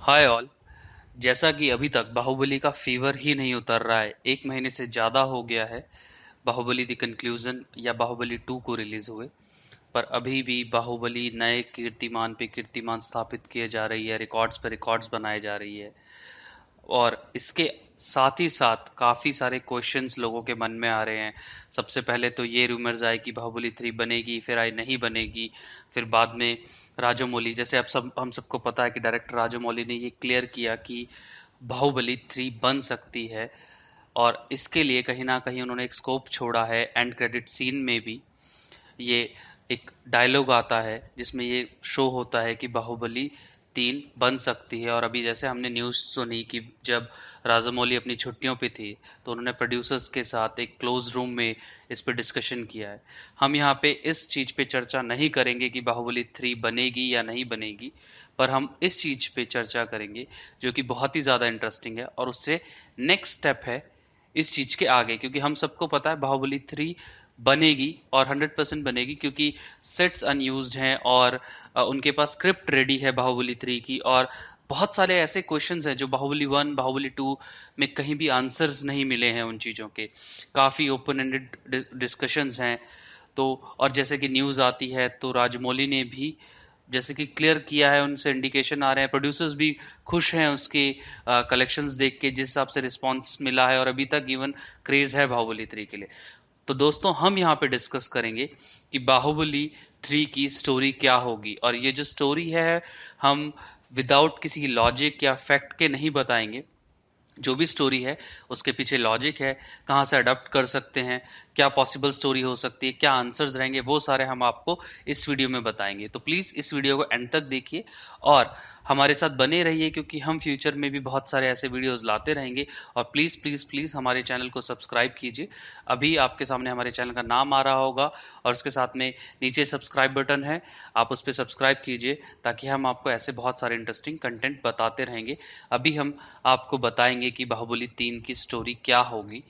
Hi all. जैसा कि अभी तक बाहुबली का फीवर ही नहीं उतर रहा है, 1 महीने से ज़्यादा हो गया है बाहुबली द कंक्लूजन या बाहुबली 2 को रिलीज हुए, पर अभी भी बाहुबली नए कीर्तिमान पे कीर्तिमान स्थापित किए जा रही है, रिकॉर्ड्स पे रिकॉर्ड्स बनाए जा रही है। और इसके साथ ही साथ काफ़ी सारे क्वेश्चंस लोगों के मन में आ रहे हैं। सबसे पहले तो ये रूमर्स आए कि बाहुबली 3 बनेगी, फिर आई नहीं बनेगी, फिर बाद में राजामौली, जैसे अब सब हम सबको पता है कि डायरेक्टर राजामौली ने ये क्लियर किया कि बाहुबली 3 बन सकती है। और इसके लिए कहीं ना कहीं उन्होंने एक स्कोप छोड़ा है। एंड क्रेडिट सीन में भी ये एक डायलॉग आता है जिसमें ये शो होता है कि बाहुबली 3 बन सकती है। और अभी जैसे हमने न्यूज़ सुनी कि जब राजामौली अपनी छुट्टियों पे थी तो उन्होंने प्रोड्यूसर्स के साथ एक क्लोज रूम में इस पे डिस्कशन किया है। हम यहाँ पे इस चीज़ पे चर्चा नहीं करेंगे कि बाहुबली 3 बनेगी या नहीं बनेगी, पर हम इस चीज़ पे चर्चा करेंगे जो कि बहुत ही ज़्यादा इंटरेस्टिंग है और उससे नेक्स्ट स्टेप है इस चीज़ के आगे। क्योंकि हम सबको पता है बाहुबली 3 बनेगी और 100% बनेगी, क्योंकि सेट्स अनयूज्ड हैं और उनके पास स्क्रिप्ट रेडी है बाहुबली 3 की। और बहुत सारे ऐसे क्वेश्चंस हैं जो बाहुबली 1 बाहुबली 2 में कहीं भी आंसर्स नहीं मिले हैं उन चीज़ों के। काफ़ी ओपन एंडेड डिस्कशंस हैं। तो और जैसे कि न्यूज़ आती है तो राजमौली ने भी जैसे कि क्लियर किया है, उनसे इंडिकेशन आ रहे हैं, प्रोड्यूसर्स भी खुश हैं उसके कलेक्शंस देख के, जिस हिसाब से रिस्पांस मिला है और अभी तक इवन क्रेज है बाहुबली 3 के लिए। तो दोस्तों हम यहाँ पे डिस्कस करेंगे कि बाहुबली 3 की स्टोरी क्या होगी। और ये जो स्टोरी है हम विदाउट किसी लॉजिक या फैक्ट के नहीं बताएंगे। जो भी स्टोरी है उसके पीछे लॉजिक है, कहाँ से अडॉप्ट कर सकते हैं, क्या पॉसिबल स्टोरी हो सकती है, क्या आंसर्स रहेंगे, वो सारे हम आपको इस वीडियो में बताएंगे। तो प्लीज़ इस वीडियो को एंड तक देखिए और हमारे साथ बने रहिए, क्योंकि हम फ्यूचर में भी बहुत सारे ऐसे वीडियोस लाते रहेंगे। और प्लीज़ प्लीज़ प्लीज़ हमारे चैनल को सब्सक्राइब कीजिए। अभी आपके सामने हमारे चैनल का नाम आ रहा होगा और उसके साथ में नीचे सब्सक्राइब बटन है, आप उस पर सब्सक्राइब कीजिए ताकि हम आपको ऐसे बहुत सारे इंटरेस्टिंग कंटेंट बताते रहेंगे। अभी हम आपको बताएंगे कि बाहुबली 3 की स्टोरी क्या होगी।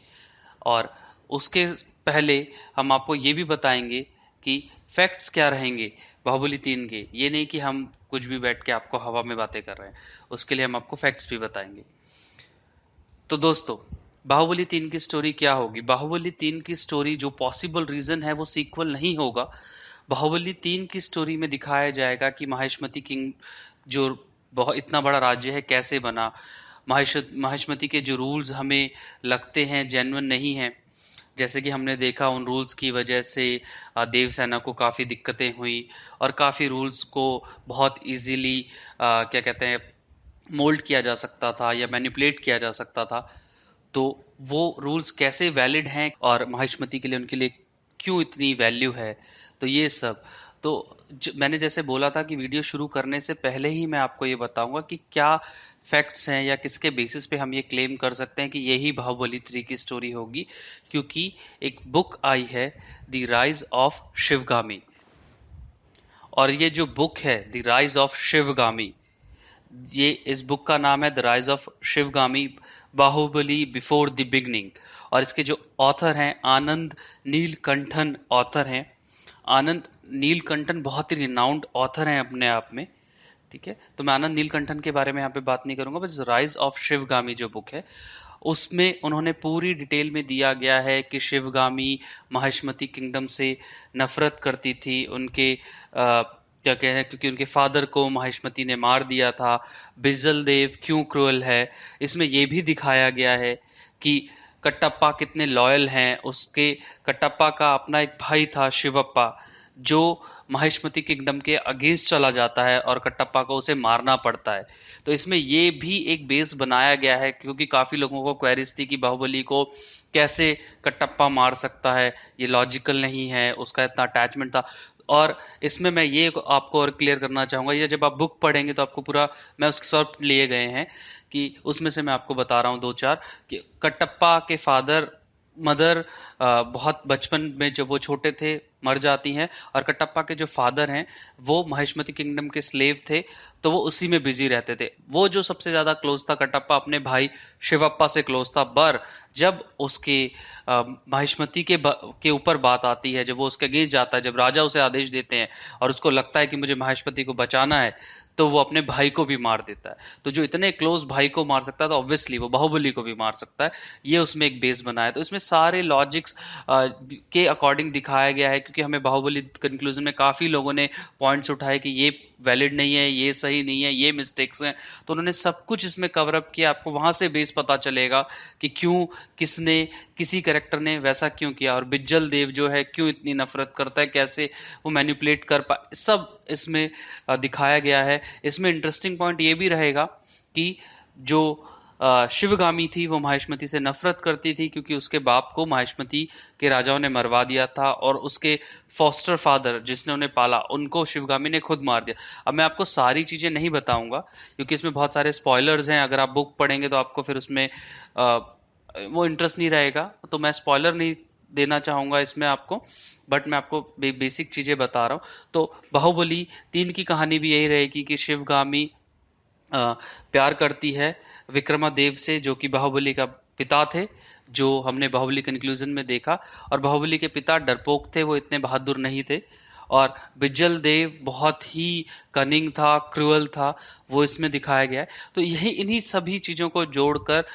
और उसके पहले हम आपको ये भी बताएंगे कि फैक्ट्स क्या रहेंगे बाहुबली 3 के। ये नहीं कि हम कुछ भी बैठ के आपको हवा में बातें कर रहे हैं, उसके लिए हम आपको फैक्ट्स भी बताएंगे। तो दोस्तों, बाहुबली 3 की स्टोरी क्या होगी? बाहुबली 3 की स्टोरी जो पॉसिबल रीजन है वो सीक्वल नहीं होगा। बाहुबली 3 की स्टोरी में दिखाया जाएगा कि माहिष्मती किंग जो बहुत इतना बड़ा राज्य है कैसे बना। माहिष्मती के जो रूल्स हमें लगते हैं जेन्युइन नहीं हैं, जैसे कि हमने देखा उन रूल्स की वजह से देवसेना को काफ़ी दिक्कतें हुई और काफ़ी रूल्स को बहुत इजीली क्या कहते हैं मोल्ड किया जा सकता था या मैनिपुलेट किया जा सकता था। तो वो रूल्स कैसे वैलिड हैं और माहिष्मती के लिए उनके लिए क्यों इतनी वैल्यू है, तो ये सब। तो मैंने जैसे बोला था कि वीडियो शुरू करने से पहले ही मैं आपको ये बताऊंगा कि क्या फैक्ट्स हैं या किसके बेसिस पे हम ये क्लेम कर सकते हैं कि यही बाहुबली 3 की स्टोरी होगी। क्योंकि एक बुक आई है, द राइज ऑफ शिवगामी। और ये जो बुक है द राइज ऑफ शिवगामी, ये इस बुक का नाम है the rise of Sivagami Baahubali before the beginning. और इसके जो ऑथर हैं आनंद नीलकंठन ऑथर हैं। आनंद नीलकंठन बहुत ही रिनाउंड ऑथर हैं अपने आप में। ठीक है, तो मैं आनंद नीलकंठन के बारे में यहाँ पे बात नहीं करूंगा, बस राइज ऑफ शिवगामी जो बुक है उसमें उन्होंने पूरी डिटेल में दिया गया है कि शिवगामी माहिष्मती किंगडम से नफरत करती थी। उनके क्या कहते हैं, क्योंकि उनके फादर को माहिष्मती ने मार दिया था। बिजल देव क्यों क्रूअल है, इसमें यह भी दिखाया गया है कि कटप्पा कितने लॉयल हैं उसके। कटप्पा का अपना एक भाई था शिवप्पा, जो माहिष्मती किंगडम के अगेंस्ट चला जाता है और कटप्पा को उसे मारना पड़ता है। तो इसमें ये भी एक बेस बनाया गया है, क्योंकि काफी लोगों को क्वेरीज थी कि बाहुबली को कैसे कटप्पा मार सकता है, ये लॉजिकल नहीं है, उसका इतना अटैचमेंट था। और इसमें मैं ये आपको और क्लियर करना चाहूंगा, ये जब आप बुक पढ़ेंगे तो आपको पूरा, मैं उसके शॉर्ट लिए गए हैं कि उसमें से मैं आपको बता रहा हूँ दो चार, कि कटप्पा के फादर मदर बहुत बचपन में जब वो छोटे थे मर जाती हैं। और कटप्पा के जो फादर हैं वो महेशमती किंगडम के स्लेव थे, तो वो उसी में बिजी रहते थे। वो जो सबसे ज्यादा क्लोज था कटप्पा अपने भाई शिवप्पा से क्लोज था। पर जब उसके माहिष्मती के ऊपर बात आती है, जब वो उसके अगेंस्ट जाता है, जब राजा उसे आदेश देते हैं और उसको लगता है कि मुझे माहिष्मती को बचाना है, तो वो अपने भाई को भी मार देता है। तो जो इतने क्लोज भाई को मार सकता है तो ऑब्वियसली वो बाहुबली को भी मार सकता है। ये उसमें एक बेस बना है। तो इसमें सारे लॉजिक्स के अकॉर्डिंग दिखाया गया है, क्योंकि हमें बाहुबली कंक्लूजन में काफी लोगों ने पॉइंट्स उठाए कि ये वैलिड नहीं है, ये सही नहीं है, ये मिस्टेक्स हैं। तो उन्होंने सब कुछ इसमें कवर अप किया। आपको वहां से बेस पता चलेगा कि क्यों, किसने, किसी कैरेक्टर ने वैसा क्यों किया, और बिज्जल देव जो है क्यों इतनी नफरत करता है, कैसे वो मैनिपुलेट कर पा, सब इसमें दिखाया गया है। इसमें इंटरेस्टिंग पॉइंट ये भी रहेगा कि जो शिवगामी थी वो माहिष्मति से नफरत करती थी, क्योंकि उसके बाप को माहिष्मति के राजाओं ने मरवा दिया था, और उसके फॉस्टर फादर जिसने उन्हें पाला उनको शिवगामी ने खुद मार दिया। अब मैं आपको सारी चीजें नहीं बताऊंगा, क्योंकि इसमें बहुत सारे स्पॉयलर्स हैं। अगर आप बुक पढ़ेंगे तो आपको फिर उसमें वो इंटरेस्ट नहीं रहेगा, तो मैं स्पॉइलर नहीं देना चाहूंगा इसमें आपको। बट मैं आपको बेसिक चीजें बता रहा हूँ। तो बाहुबली 3 की कहानी भी यही रहेगी कि शिवगामी प्यार करती है विक्रमादेव से, जो कि बाहुबली का पिता थे, जो हमने बाहुबली कंक्लूजन में देखा। और बाहुबली के पिता डरपोक थे, वो इतने बहादुर नहीं थे। और बिज्जल देव बहुत ही कनिंग था, क्रूअल था, वो इसमें दिखाया गया है। तो यही इन्हीं सभी चीजों को जोड़कर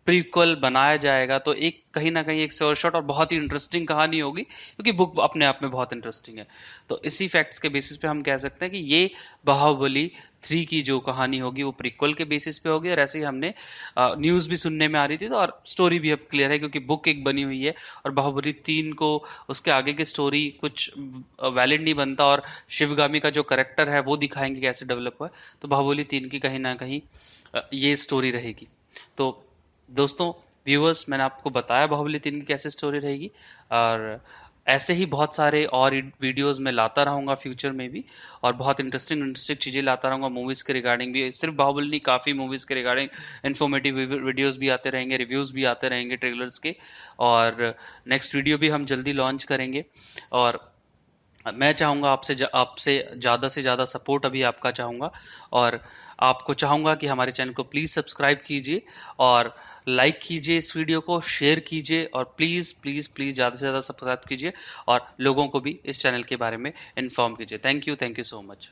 प्रीक्वल बनाया जाएगा। तो एक कहीं ना कहीं एक श्योर शॉट और बहुत ही इंटरेस्टिंग कहानी होगी, क्योंकि बुक अपने आप में बहुत इंटरेस्टिंग है। तो इसी फैक्ट्स के बेसिस पे हम कह सकते हैं कि ये बाहुबली 3 की जो कहानी होगी वो प्रीक्वल के बेसिस पे होगी। और ऐसे ही हमने न्यूज़ भी सुनने में आ रही थी, तो और स्टोरी भी अब क्लियर है, क्योंकि बुक एक बनी हुई है। और बाहुबली 3 को उसके आगे की स्टोरी कुछ वैलिड नहीं बनता, और शिवगामी का जो करेक्टर है वो दिखाएंगे कैसे डेवलप हुआ है। तो बाहुबली 3 की कहीं ना कहीं ये स्टोरी रहेगी। तो दोस्तों, व्यूअर्स, मैंने आपको बताया बाहुबली 3 की कैसे स्टोरी रहेगी। और ऐसे ही बहुत सारे और वीडियोस मैं लाता रहूंगा फ्यूचर में भी, और बहुत इंटरेस्टिंग इंटरेस्टिंग चीजें लाता रहूंगा मूवीज के रिगार्डिंग भी। सिर्फ बाहुबली नहीं, काफी मूवीज के रिगार्डिंग इन्फॉर्मेटिव वीडियोस भी आते रहेंगे, रिव्यूज भी आते रहेंगे ट्रेलर्स के। और नेक्स्ट वीडियो भी हम जल्दी लॉन्च करेंगे। और मैं चाहूंगा आपसे ज़्यादा से ज़्यादा सपोर्ट अभी आपका चाहूंगा। और आपको चाहूंगा कि हमारे चैनल को प्लीज़ सब्सक्राइब कीजिए, और लाइक कीजिए, इस वीडियो को शेयर कीजिए, और प्लीज़ प्लीज़ प्लीज़ ज़्यादा से ज़्यादा सब्सक्राइब कीजिए, और लोगों को भी इस चैनल के बारे में इन्फॉर्म कीजिए। Thank you so much.